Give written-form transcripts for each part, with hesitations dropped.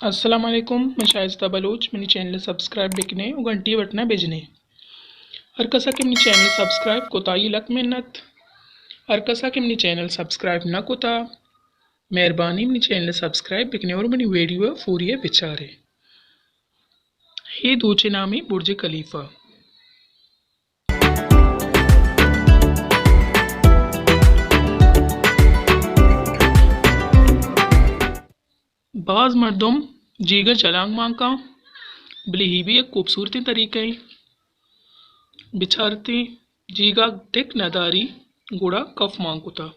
अस्सलाम वालेकुम, मैं शाइस्ता बलोच। मेरी चैनल सब्सक्राइब बिकने और घंटी बटना भेजने हर कसा के मेरी चैनल सब्सक्राइब कोता ये लक मेहनत हर कसा के मेरी चैनल सब्सक्राइब ना कोता मेहरबानी मेरी चैनल सब्सक्राइब बिकने और मेरी वीडियो पूरी है बेचारे हे दूचे नामी बुर्ज खलीफा। बाज़ मर्दम जीगर चलांग मांका बली ही भी एक खूबसूरती तरीके बिछारती जीगा टिक नदारी गुड़ा कफ मांगुता।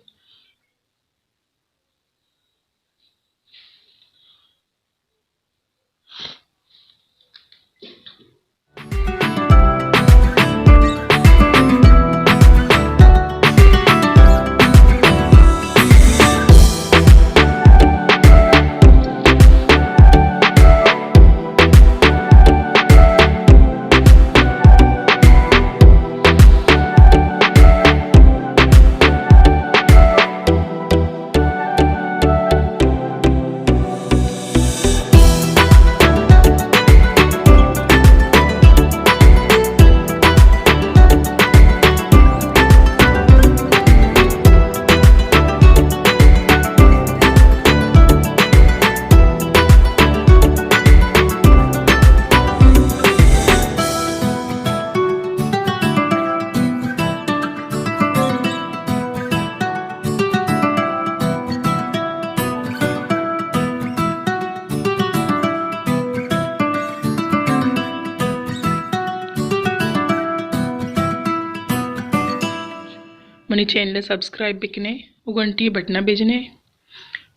मनी चैनल सब्सक्राइब बिकने घंटी बटना भेजने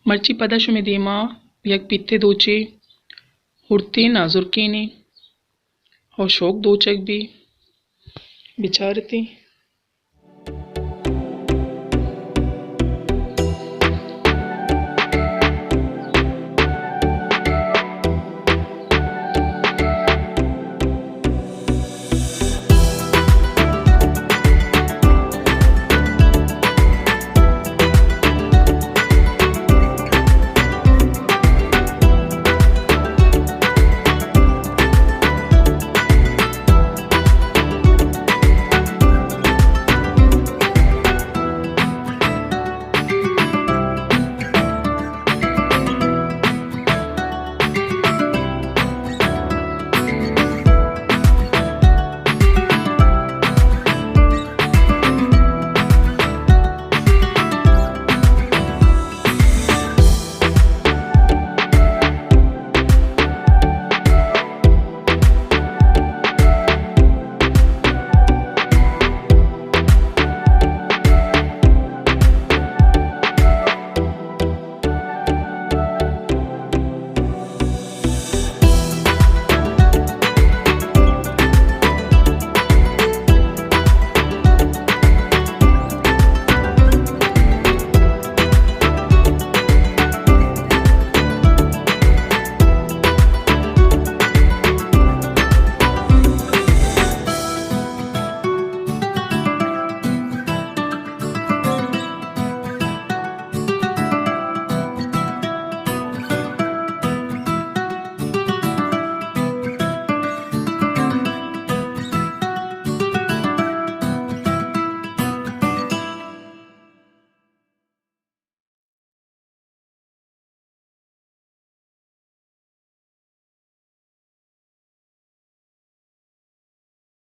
मर्ची पदश में देमा यक पित्ते दोचे हुड़ते नाजुर केने और शौक दो चक भी बिचारती।